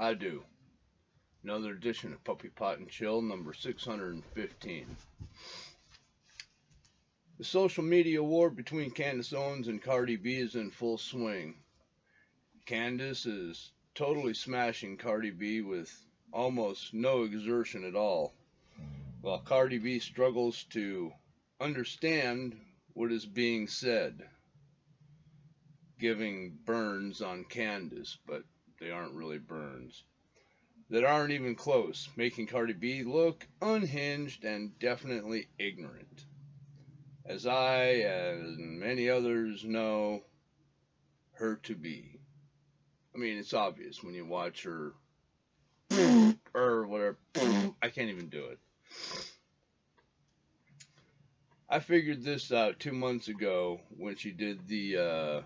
I do. Another edition of Puppy Pot and Chill, number 615. The social media war between Candace Owens and Cardi B is in full swing. Candace is totally smashing Cardi B with almost no exertion at all, while Cardi B struggles to understand what is being said, giving burns on Candace, but they aren't really burns. That aren't even close, making Cardi B look unhinged and definitely ignorant. As I and many others know her to be. I mean, it's obvious when you watch her or whatever. I can't even do it. I figured this out 2 months ago when she did the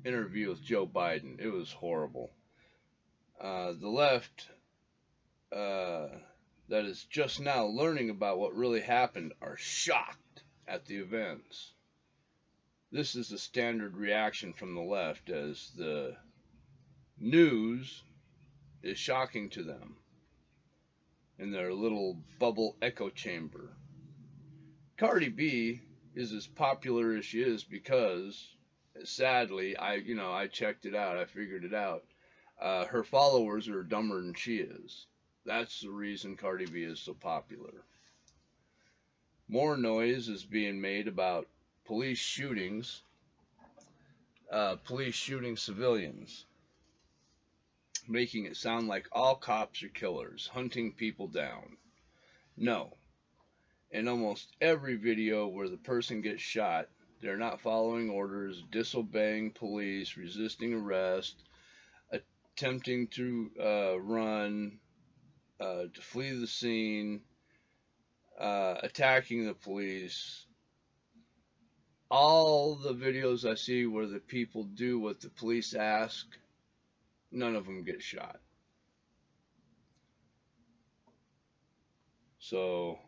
interview with Joe Biden. It was horrible. The left that is just now learning about what really happened are shocked at the events. This is a standard reaction from the left as the news is shocking to them in their little bubble echo chamber. Cardi B is as popular as she is because, sadly, I checked it out. I figured it out. Her followers are dumber than she is. That's the reason Cardi B is so popular. More noise is being made about police shooting civilians, making it sound like all cops are killers, hunting people down. No. In almost every video where the person gets shot, they're not following orders, disobeying police, resisting arrest, attempting to run, to flee the scene, attacking the police. All the videos I see where the people do what the police ask, none of them get shot. So,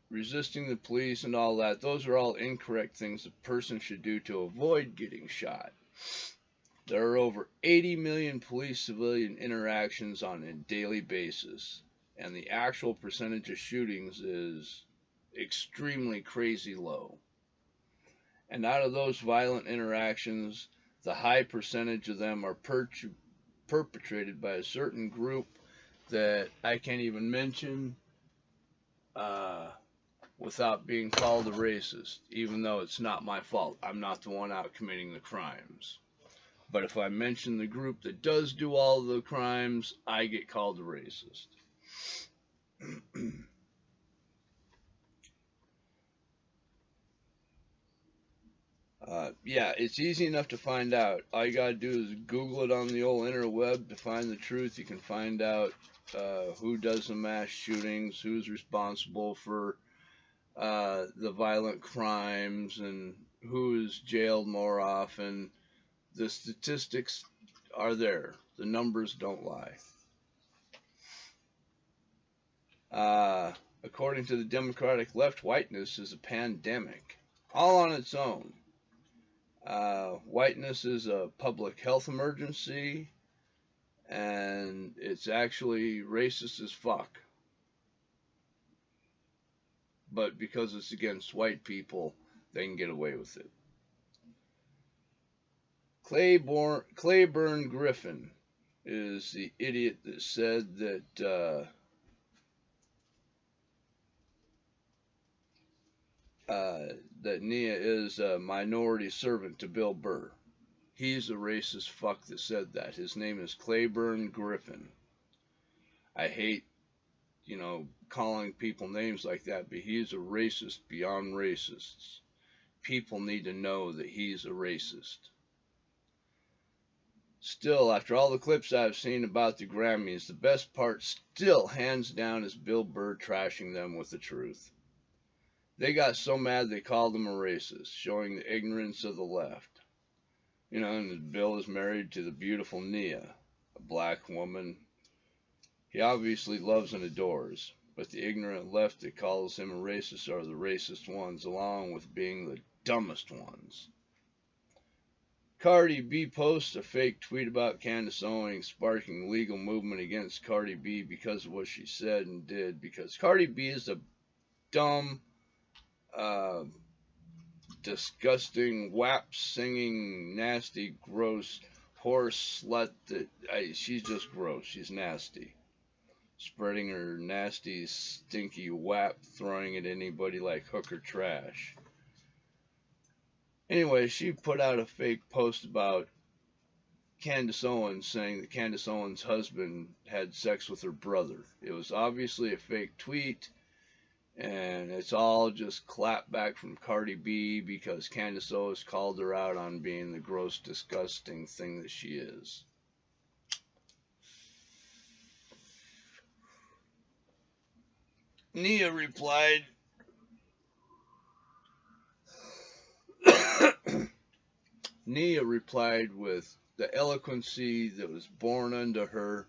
resisting the police and all that, those are all incorrect things a person should do to avoid getting shot. There are over 80 million police-civilian interactions on a daily basis, and the actual percentage of shootings is extremely crazy low. And out of those violent interactions, the high percentage of them are perpetrated by a certain group that I can't even mention without being called a racist, even though it's not my fault. I'm not the one out committing the crimes. But if I mention the group that does do all the crimes, I get called a racist. Yeah, it's easy enough to find out. All you gotta do is Google it on the old interweb to find the truth. You can find out who does the mass shootings, who's responsible for the violent crimes, and who is jailed more often. The statistics are there. The numbers don't lie. According to the Democratic left, whiteness is a pandemic, all on its own. Whiteness is a public health emergency, and it's actually racist as fuck. But because it's against white people, they can get away with it. Claiborne Griffin is the idiot that said that Nia is a minority servant to Bill Burr. He's a racist fuck that said that. His name is Claiborne Griffin. I hate, calling people names like that, but he's a racist beyond racists. People need to know that he's a racist. Still, after all the clips I've seen about the Grammys, the best part still, hands down, is Bill Burr trashing them with the truth. They got so mad they called him a racist, showing the ignorance of the left. And Bill is married to the beautiful Nia, a black woman he obviously loves and adores, but the ignorant left that calls him a racist are the racist ones, along with being the dumbest ones. Cardi B posts a fake tweet about Candace Owens, sparking legal movement against Cardi B because of what she said and did. Because Cardi B is a dumb, uh, disgusting, whap singing, nasty, gross horse slut. She's just gross. She's nasty. Spreading her nasty, stinky whap, throwing at anybody like hooker trash. Anyway, she put out a fake post about Candace Owens, saying that Candace Owens' husband had sex with her brother. It was obviously a fake tweet, and it's all just clapback from Cardi B because Candace Owens called her out on being the gross, disgusting thing that she is. Nia replied, Nia replied with the eloquency that was born unto her,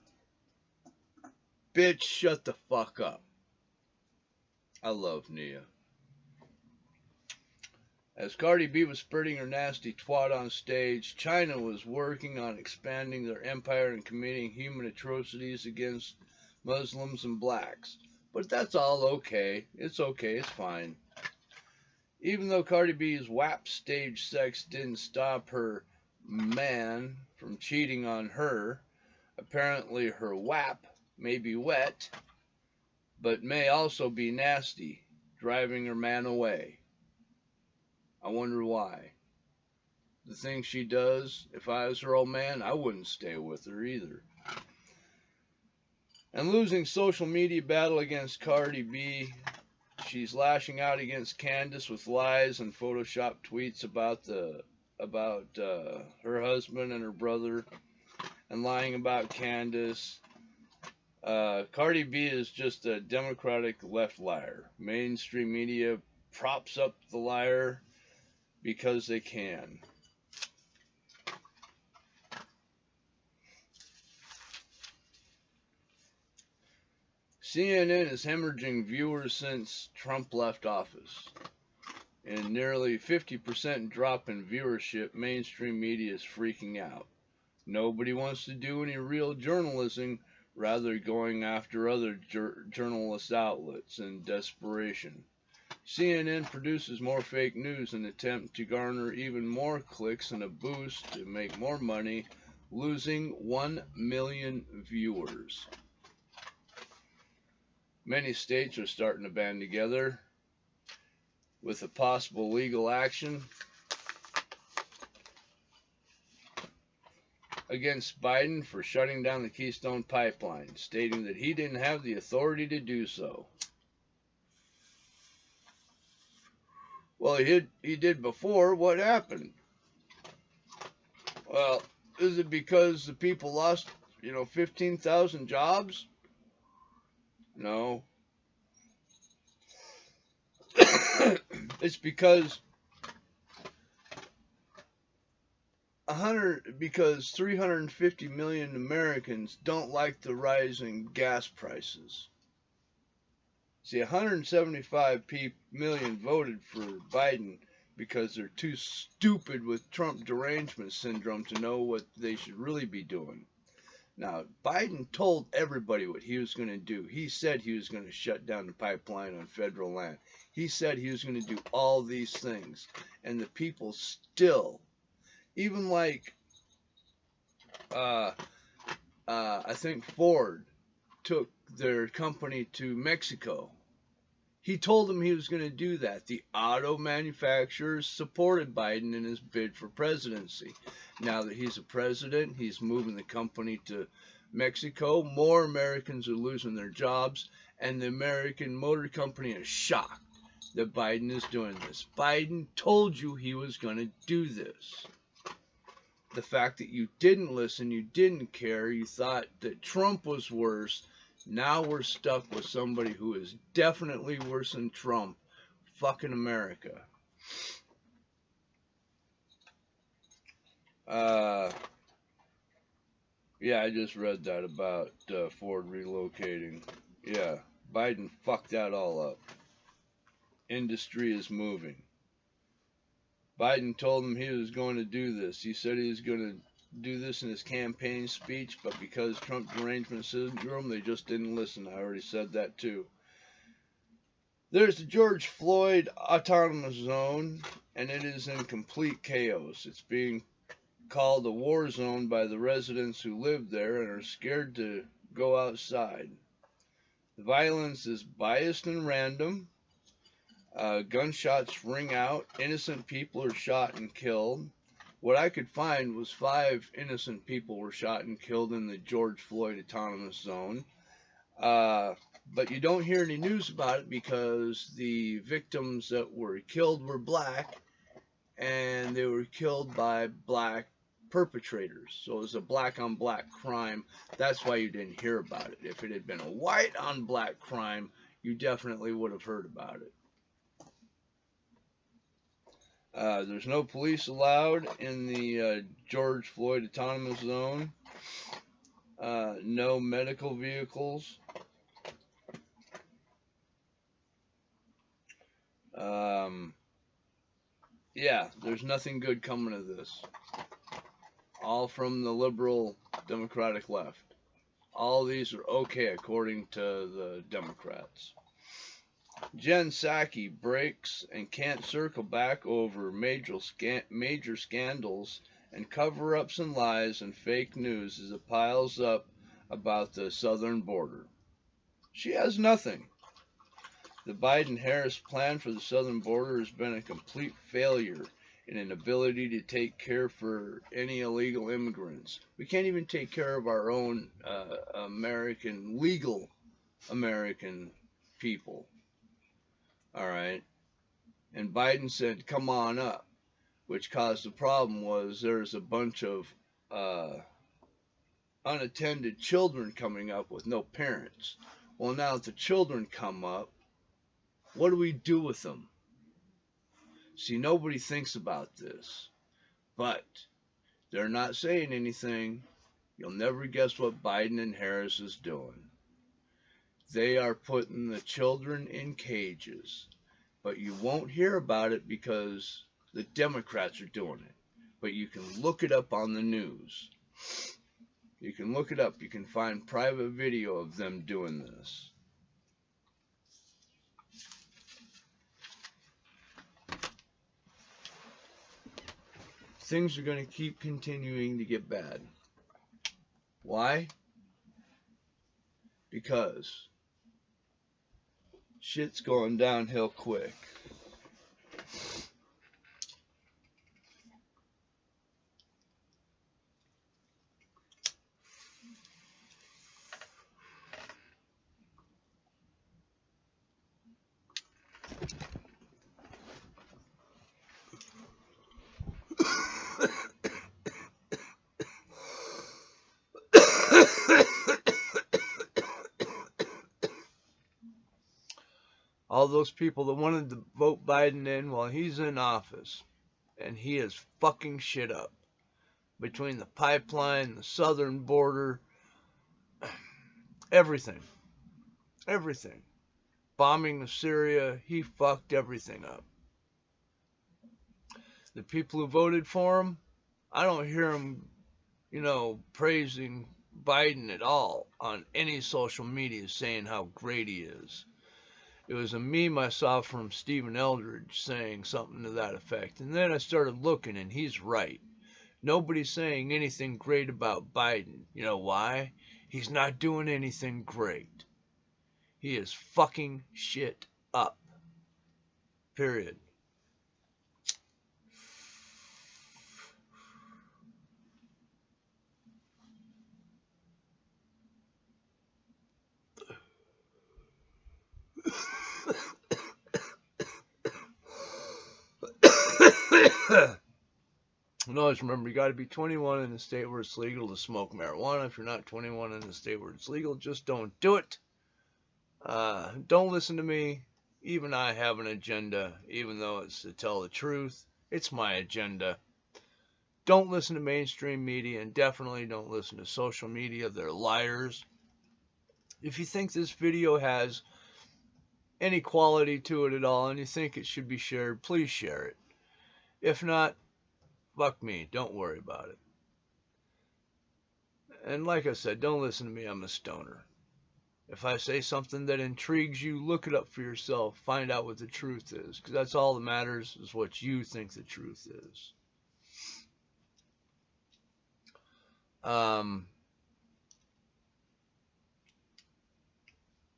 "Bitch, shut the fuck up." I love Nia. As Cardi B was spreading her nasty twat on stage, China was working on expanding their empire and committing human atrocities against Muslims and blacks. But that's all okay. It's okay. It's fine. Even though Cardi B's WAP stage sex didn't stop her man from cheating on her, apparently her WAP may be wet, but may also be nasty, driving her man away. I wonder why. The things she does, if I was her old man, I wouldn't stay with her either. And losing social media battle against Cardi B, she's lashing out against Candace with lies and Photoshop tweets about her husband and her brother, and lying about Candace. Cardi B is just a Democratic left liar. Mainstream media props up the liar because they can. CNN is hemorrhaging viewers since Trump left office. In nearly 50% drop in viewership, mainstream media is freaking out. Nobody wants to do any real journalism, rather going after other journalist outlets in desperation. CNN produces more fake news in an attempt to garner even more clicks and a boost to make more money, losing 1 million viewers. Many states are starting to band together with a possible legal action against Biden for shutting down the Keystone Pipeline, stating that he didn't have the authority to do so. Well, he did before. What happened? Well, is it because the people lost, 15,000 jobs? No. It's because 350 million Americans don't like the rising gas prices. See, 175 million voted for Biden because they're too stupid with Trump derangement syndrome to know what they should really be doing. Now, Biden told everybody what he was going to do. He said he was going to shut down the pipeline on federal land. He said he was going to do all these things. And the people still, even like, I think Ford took their company to Mexico. He told them he was going to do that. The auto manufacturers supported Biden in his bid for presidency. Now that he's a president, he's moving the company to Mexico. More Americans are losing their jobs, and the American Motor Company is shocked that Biden is doing this. Biden told you he was going to do this. The fact that you didn't listen, you didn't care, you thought that Trump was worse. Now we're stuck with somebody who is definitely worse than Trump. Fucking America. Yeah, I just read that about Ford relocating. Yeah, Biden fucked that all up. Industry is moving. Biden told him he was going to do this. He said he was going to do this in his campaign speech, but because Trump derangement syndrome, they just didn't listen. I already said that too. There's the George Floyd Autonomous Zone, and it is in complete chaos. It's being called a war zone by the residents who live there and are scared to go outside. The violence is biased and random. Gunshots ring out. Innocent people are shot and killed. What I could find was 5 innocent people were shot and killed in the George Floyd Autonomous Zone. But you don't hear any news about it because the victims that were killed were black, and they were killed by black perpetrators. So it was a black on black crime. That's why you didn't hear about it. If it had been a white on black crime, you definitely would have heard about it. There's no police allowed in the George Floyd Autonomous Zone. No medical vehicles. Yeah, there's nothing good coming of this. All from the liberal Democratic left. All these are okay according to the Democrats. Jen Psaki breaks and can't circle back over major scandals and cover-ups and lies and fake news as it piles up about the southern border. She has nothing. The Biden-Harris plan for the southern border has been a complete failure in an ability to take care for any illegal immigrants. We can't even take care of our own legal American people. All right. And Biden said, come on up, which caused the problem was there's a bunch of unattended children coming up with no parents. Well, now that the children come up, what do we do with them? See, nobody thinks about this, but they're not saying anything. You'll never guess what Biden and Harris is doing. They are putting the children in cages, but you won't hear about it because the Democrats are doing it. But you can look it up on the news. You can look it up. You can find private video of them doing this. Things are going to keep continuing to get bad. Why? Because shit's going downhill quick. All those people that wanted to vote Biden in while he's in office, and he is fucking shit up. Between the pipeline, the southern border, everything. Everything. Bombing of Syria, he fucked everything up. The people who voted for him, I don't hear them, praising Biden at all on any social media saying how great he is. It was a meme I saw from Stephen Eldridge saying something to that effect. And then I started looking, and he's right. Nobody's saying anything great about Biden. You know why? He's not doing anything great. He is fucking shit up. Period. Always remember, you got to be 21 in the state where it's legal to smoke marijuana. If you're not 21 in the state where it's legal, just don't do it. Don't listen to me. Even I have an agenda, even though it's to tell the truth. It's my agenda. Don't listen to mainstream media, and definitely don't listen to social media. They're liars. If you think this video has any quality to it at all, and you think it should be shared, please share it. If not, fuck me. Don't worry about it. And like I said, don't listen to me. I'm a stoner. If I say something that intrigues you, look it up for yourself. Find out what the truth is. Because that's all that matters, is what you think the truth is.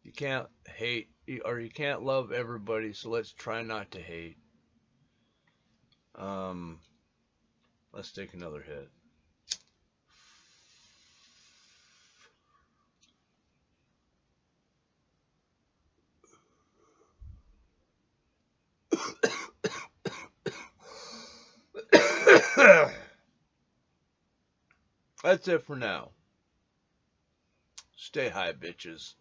You can't hate, or you can't love everybody, so let's try not to hate. Let's take another hit. That's it for now. Stay high, bitches.